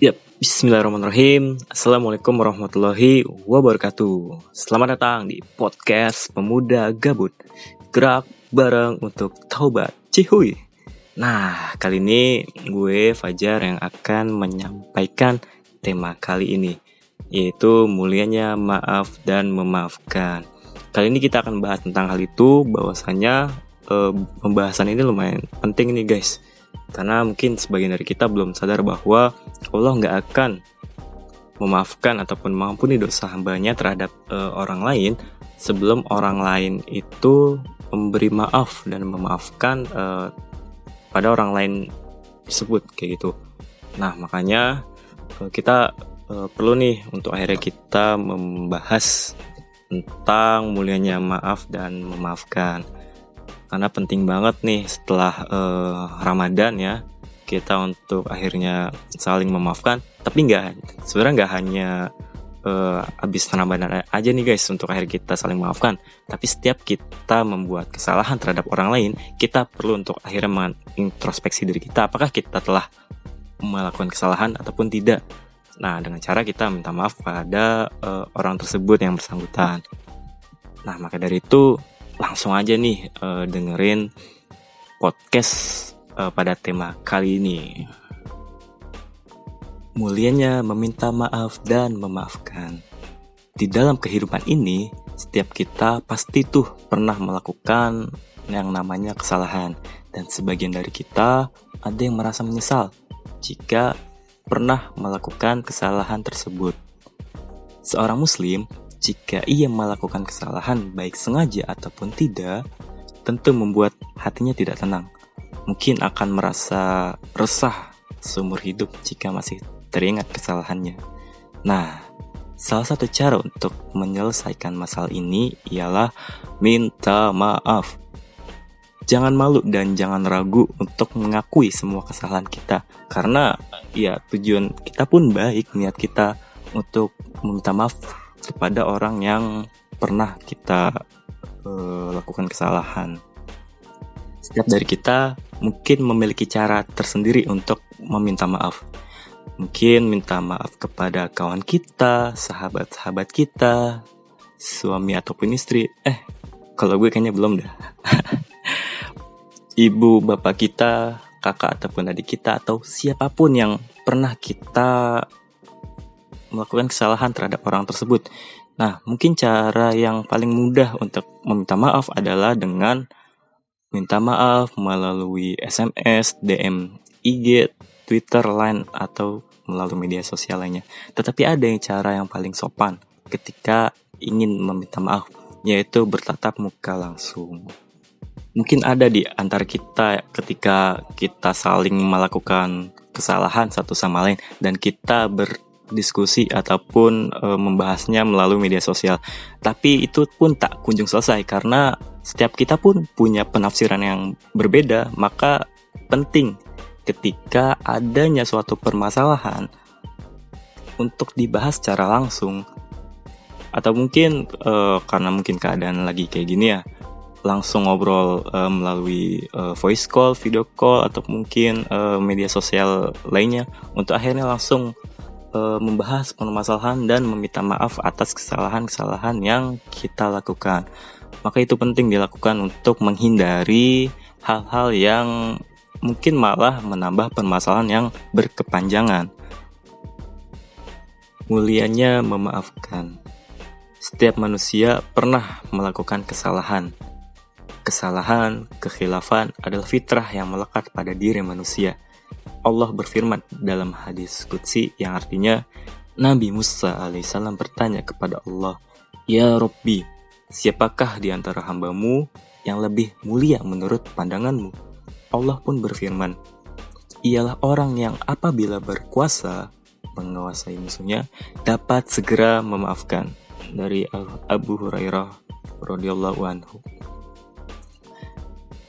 Bismillahirrahmanirrahim. Assalamualaikum warahmatullahi wabarakatuh. Selamat datang di podcast Pemuda Gabut. Gerak bareng untuk taubat, cihuy. Nah, kali ini gue Fajar yang akan menyampaikan tema kali ini, yaitu mulianya maaf dan memaafkan. Kali ini kita akan bahas tentang hal itu, bahwasanya pembahasan ini lumayan penting nih guys. Karena mungkin sebagian dari kita belum sadar bahwa Allah gak akan memaafkan ataupun mengampuni dosa hambanya terhadap orang lain sebelum orang lain itu memberi maaf dan memaafkan pada orang lain tersebut, kayak gitu. Nah, makanya kita perlu nih untuk akhirnya kita membahas tentang mulianya maaf dan memaafkan. Karena penting banget nih setelah Ramadan ya, kita untuk akhirnya saling memaafkan. Tapi sebenarnya nggak hanya habis Ramadan aja nih guys untuk akhirnya kita saling memaafkan. Tapi setiap kita membuat kesalahan terhadap orang lain, kita perlu untuk akhirnya mengintrospeksi diri kita, apakah kita telah melakukan kesalahan ataupun tidak. Nah, dengan cara kita minta maaf pada orang tersebut yang bersangkutan. Nah, maka dari itu langsung aja nih dengerin podcast pada tema kali ini. Mulianya meminta maaf dan memaafkan. Di dalam kehidupan ini, setiap kita pasti tuh pernah melakukan yang namanya kesalahan. Dan sebagian dari kita ada yang merasa menyesal jika pernah melakukan kesalahan tersebut. Seorang muslim, jika ia melakukan kesalahan baik sengaja ataupun tidak, tentu membuat hatinya tidak tenang. Mungkin akan merasa resah seumur hidup jika masih teringat kesalahannya. Nah, salah satu cara untuk menyelesaikan masalah ini ialah minta maaf. Jangan malu dan jangan ragu untuk mengakui semua kesalahan kita. Karena ya tujuan kita pun baik, niat kita untuk meminta maaf kepada orang yang pernah kita lakukan kesalahan. Setiap dari kita mungkin memiliki cara tersendiri untuk meminta maaf. Mungkin minta maaf kepada kawan kita, sahabat-sahabat kita, suami ataupun istri. Kalau gue kayaknya belum dah. Ibu, bapak kita, kakak ataupun adik kita, atau siapapun yang pernah kita melakukan kesalahan terhadap orang tersebut. Nah, mungkin cara yang paling mudah untuk meminta maaf adalah dengan minta maaf melalui SMS, DM, IG, Twitter, Line, atau melalui media sosial lainnya. Tetapi ada cara yang paling sopan ketika ingin meminta maaf, yaitu bertatap muka langsung. Mungkin ada di antara kita ketika kita saling melakukan kesalahan satu sama lain dan kita berdiskusi ataupun membahasnya melalui media sosial. Tapi itu pun tak kunjung selesai karena setiap kita pun punya penafsiran yang berbeda. Maka penting ketika adanya suatu permasalahan untuk dibahas secara langsung. Atau mungkin karena mungkin keadaan lagi kayak gini ya, langsung ngobrol melalui voice call, video call, atau mungkin media sosial lainnya untuk akhirnya langsung membahas permasalahan dan meminta maaf atas kesalahan-kesalahan yang kita lakukan. Maka itu penting dilakukan untuk menghindari hal-hal yang mungkin malah menambah permasalahan yang berkepanjangan. Mulianya memaafkan. Setiap manusia pernah melakukan kesalahan. Kesalahan, kekhilafan adalah fitrah yang melekat pada diri manusia. Allah berfirman dalam hadis qudsi yang artinya, Nabi Musa alaihissalam bertanya kepada Allah, "Ya Rabbi, siapakah di antara hambamu yang lebih mulia menurut pandanganmu?" Allah pun berfirman, "Ialah orang yang apabila berkuasa menguasai musuhnya dapat segera memaafkan." Dari Abu Hurairah radhiyallahu anhu.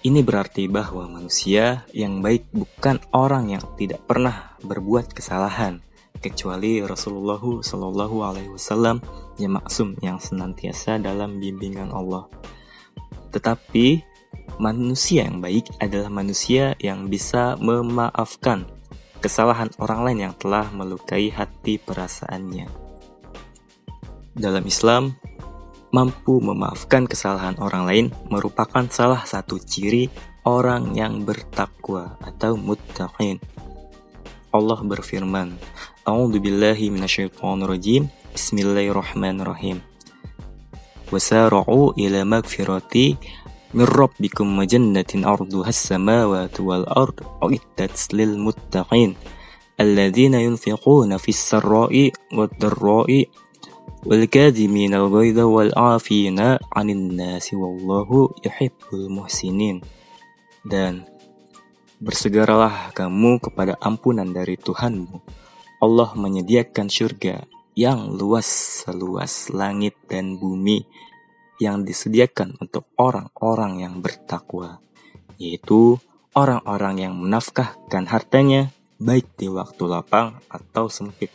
Ini berarti bahwa manusia yang baik bukan orang yang tidak pernah berbuat kesalahan, kecuali Rasulullah SAW yang maksum, yang senantiasa dalam bimbingan Allah. Tetapi manusia yang baik adalah manusia yang bisa memaafkan. kesalahan orang lain yang telah melukai hati perasaannya. Dalam Islam, mampu memaafkan kesalahan orang lain merupakan salah satu ciri orang yang bertakwa atau muttaqin. Allah berfirman, A'udzubillahi minasyaitonirrajim. Bismillahirrahmanirrahim. Wasara'u ila magfirati min rabbikum wa jannatin arduhas samawati wal ard uiddat lil muttaqin alladzina yunfiquna fis sarra'i wad dharra'i wal kadhimina al ghaidha wal 'afina 'anil nasi wallahu yuhibbul muhsinin. Dan bersegeralah kamu kepada ampunan dari Tuhanmu. Allah menyediakan surga yang luas seluas langit dan bumi, yang disediakan untuk orang-orang yang bertakwa, yaitu orang-orang yang menafkahkan hartanya baik di waktu lapang atau sempit,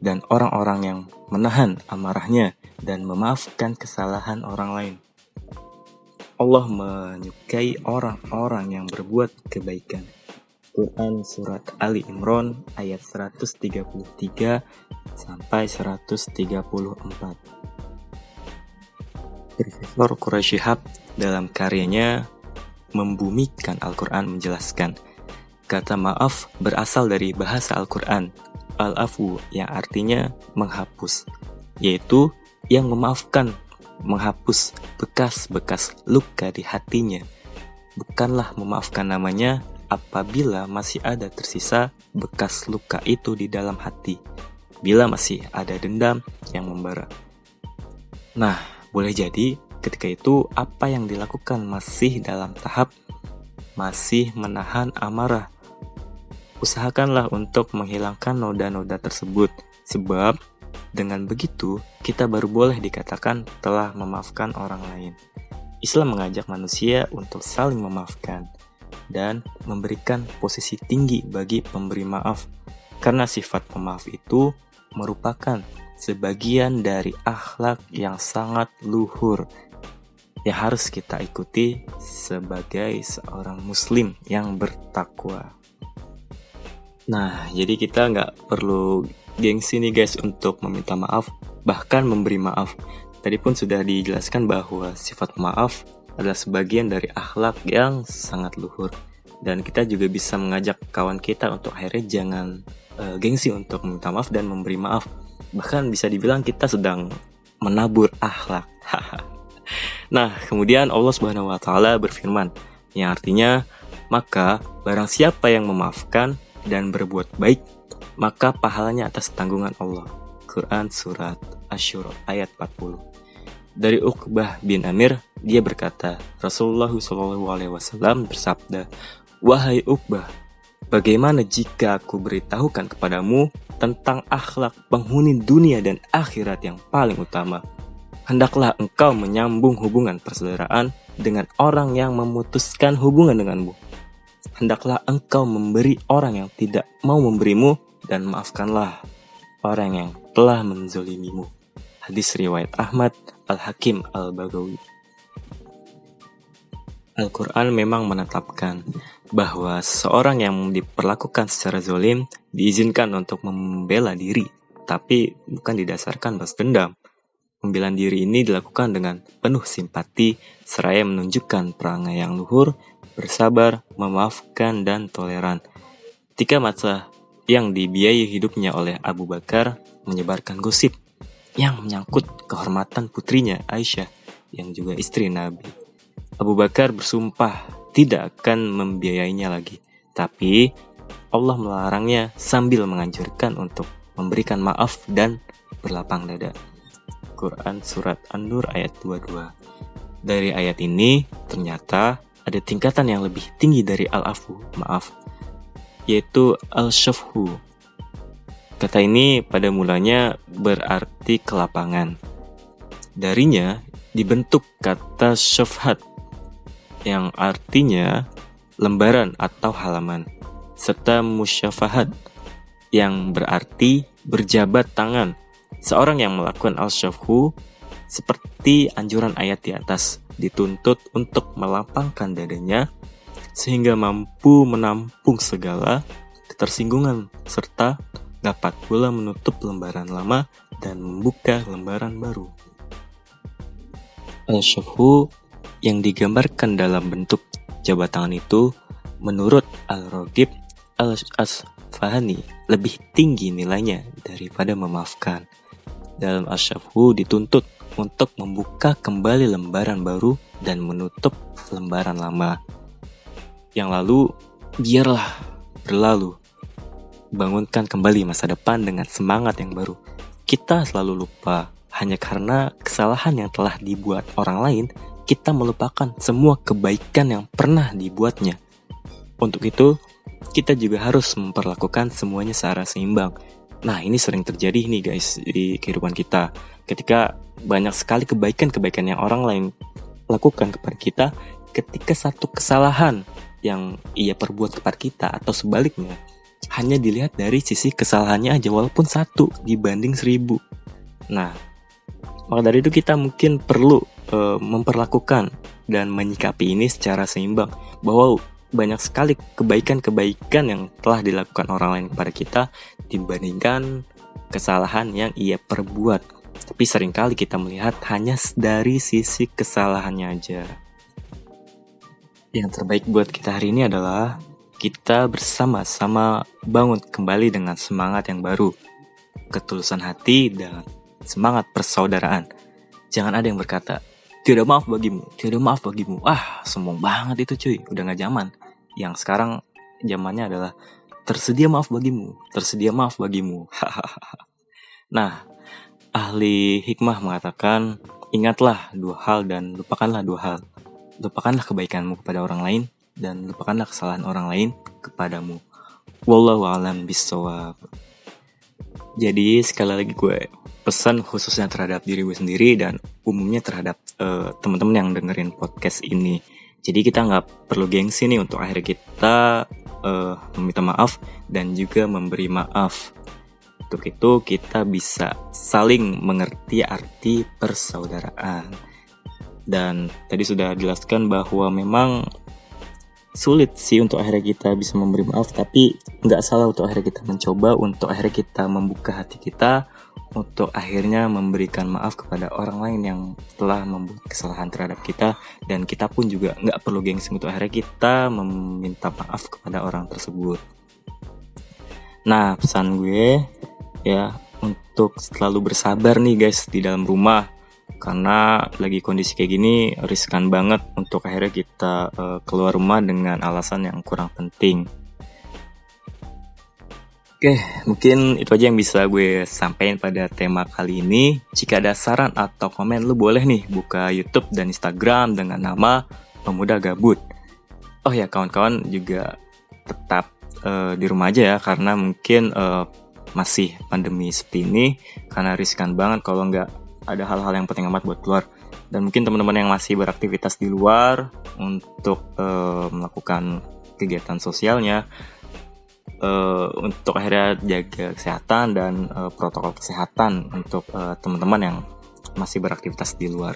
dan orang-orang yang menahan amarahnya dan memaafkan kesalahan orang lain. Allah menyukai orang-orang yang berbuat kebaikan. Quran Surat Ali Imran ayat 133 sampai 134. Profesor Quraish Shihab dalam karyanya Membumikan Al-Quran menjelaskan, kata maaf berasal dari bahasa Al-Quran, al-afu, yang artinya menghapus, yaitu yang memaafkan, menghapus bekas-bekas luka di hatinya. Bukanlah memaafkan namanya apabila masih ada tersisa bekas luka itu di dalam hati, bila masih ada dendam yang membara. Nah, boleh jadi ketika itu apa yang dilakukan masih dalam tahap masih menahan amarah. Usahakanlah untuk menghilangkan noda-noda tersebut, sebab dengan begitu kita baru boleh dikatakan telah memaafkan orang lain. Islam mengajak manusia untuk saling memaafkan dan memberikan posisi tinggi bagi pemberi maaf, karena sifat pemaaf itu merupakan sebagian dari akhlak yang sangat luhur yang harus kita ikuti sebagai seorang muslim yang bertakwa. Nah, jadi kita nggak perlu gengsi nih guys untuk meminta maaf, bahkan memberi maaf. Tadi pun sudah dijelaskan bahwa sifat maaf adalah sebagian dari akhlak yang sangat luhur. Dan kita juga bisa mengajak kawan kita untuk akhirnya jangan gengsi untuk meminta maaf dan memberi maaf. Bahkan bisa dibilang kita sedang menabur akhlak. Nah, kemudian Allah Subhanahu wa taala berfirman, yang artinya, maka barang siapa yang memaafkan dan berbuat baik, maka pahalanya atas tanggungan Allah. Quran Surat Asy-Syura ayat 40. Dari Uqbah bin Amir, dia berkata, Rasulullah SAW bersabda, wahai Uqbah, bagaimana jika aku beritahukan kepadamu tentang akhlak penghuni dunia dan akhirat yang paling utama? Hendaklah engkau menyambung hubungan persaudaraan dengan orang yang memutuskan hubungan denganmu. Hendaklah engkau memberi orang yang tidak mau memberimu, dan maafkanlah orang yang telah menzolimimu. Hadis riwayat Ahmad, Al-Hakim, Al-Baghawi. Al-Quran memang menetapkan bahwa seorang yang diperlakukan secara zolim diizinkan untuk membela diri, tapi bukan didasarkan balas dendam. Pembelaan diri ini dilakukan dengan penuh simpati, seraya menunjukkan perangai yang luhur, bersabar, memaafkan, dan toleran. Ketika masa yang dibiayai hidupnya oleh Abu Bakar menyebarkan gosip yang menyangkut kehormatan putrinya Aisyah, yang juga istri Nabi, Abu Bakar bersumpah tidak akan membiayainya lagi. Tapi Allah melarangnya sambil menganjurkan untuk memberikan maaf dan berlapang dada. Quran Surat An-Nur ayat 22. Dari ayat ini ternyata ada tingkatan yang lebih tinggi dari al-afu, maaf, yaitu al-syafhu. Kata ini pada mulanya berarti kelapangan. Darinya dibentuk kata syafhat yang artinya lembaran atau halaman, serta musyafahat yang berarti berjabat tangan. Seorang yang melakukan al-syafhu seperti anjuran ayat di atas dituntut untuk melapangkan dadanya sehingga mampu menampung segala ketersinggungan, serta dapat pula menutup lembaran lama dan membuka lembaran baru. Al-Syafhu yang digambarkan dalam bentuk jabat tangan itu, menurut Al-Raghib Al-Asfahani, lebih tinggi nilainya daripada memaafkan. Dalam Al-Syafhu dituntut untuk membuka kembali lembaran baru dan menutup lembaran lama. Yang lalu, biarlah berlalu. Bangunkan kembali masa depan dengan semangat yang baru. Kita selalu lupa, hanya karena kesalahan yang telah dibuat orang lain, kita melupakan semua kebaikan yang pernah dibuatnya. Untuk itu, kita juga harus memperlakukan semuanya secara seimbang. Nah, ini sering terjadi nih guys di kehidupan kita. Ketika banyak sekali kebaikan-kebaikan yang orang lain lakukan kepada kita, ketika satu kesalahan yang ia perbuat kepada kita atau sebaliknya, hanya dilihat dari sisi kesalahannya aja walaupun 1 dibanding 1000. Nah, maka dari itu kita mungkin perlu memperlakukan dan menyikapi ini secara seimbang, bahwa banyak sekali kebaikan-kebaikan yang telah dilakukan orang lain kepada kita dibandingkan kesalahan yang ia perbuat. Tapi seringkali kita melihat hanya dari sisi kesalahannya aja. Yang terbaik buat kita hari ini adalah kita bersama-sama bangun kembali dengan semangat yang baru, ketulusan hati dan semangat persaudaraan. Jangan ada yang berkata, "Tiada maaf bagimu, tiada maaf bagimu." Sombong banget itu cuy, udah gak zaman. Yang sekarang zamannya adalah tersedia maaf bagimu, tersedia maaf bagimu. Nah, ahli hikmah mengatakan, ingatlah 2 hal dan lupakanlah 2 hal. Lupakanlah kebaikanmu kepada orang lain dan lupakanlah kesalahan orang lain kepadamu. Wallahu a'lam bishawab. Jadi sekali lagi gue pesan khususnya terhadap diri gue sendiri dan umumnya terhadap teman-teman yang dengerin podcast ini. Jadi kita nggak perlu gengsi nih untuk akhirnya kita meminta maaf dan juga memberi maaf. Untuk itu kita bisa saling mengerti arti persaudaraan. Dan tadi sudah dijelaskan bahwa memang sulit sih untuk akhirnya kita bisa memberi maaf, tapi nggak salah untuk akhirnya kita mencoba, untuk akhirnya kita membuka hati kita, untuk akhirnya memberikan maaf kepada orang lain yang telah membuat kesalahan terhadap kita. Dan kita pun juga nggak perlu gengsi untuk akhirnya kita meminta maaf kepada orang tersebut. Nah, pesan gue ya untuk selalu bersabar nih guys di dalam rumah, karena lagi kondisi kayak gini riskan banget untuk akhirnya kita keluar rumah dengan alasan yang kurang penting. Oke, mungkin itu aja yang bisa gue sampaikan pada tema kali ini. Jika ada saran atau komen, lu boleh nih buka YouTube dan Instagram dengan nama Pemuda Gabut. Oh ya, kawan-kawan juga tetap di rumah aja ya, karena mungkin masih pandemi seperti ini, karena riskan banget kalau nggak ada hal-hal yang penting amat buat keluar. Dan mungkin teman-teman yang masih beraktivitas di luar untuk melakukan kegiatan sosialnya, untuk akhirnya jaga kesehatan dan protokol kesehatan untuk teman-teman yang masih beraktivitas di luar.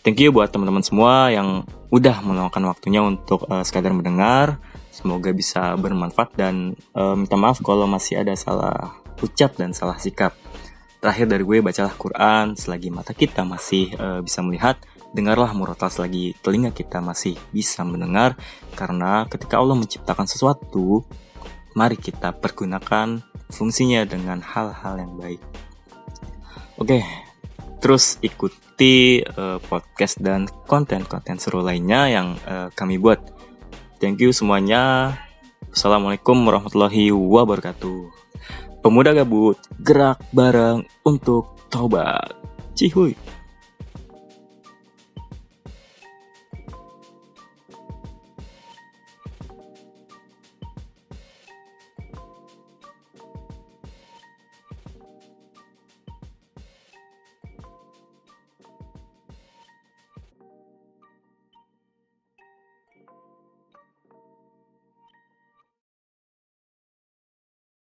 Thank you buat teman-teman semua yang udah meluangkan waktunya untuk sekadar mendengar. Semoga bisa bermanfaat dan minta maaf kalau masih ada salah ucap dan salah sikap. Terakhir dari gue, bacalah Quran selagi mata kita masih bisa melihat, dengarlah murotal selagi telinga kita masih bisa mendengar. Karena ketika Allah menciptakan sesuatu, mari kita pergunakan fungsinya dengan hal-hal yang baik. Oke, terus ikuti podcast dan konten-konten seru lainnya yang kami buat. Thank you semuanya. Assalamualaikum warahmatullahi wabarakatuh. Pemuda Gabut, gerak bareng untuk taubat. Cihuy.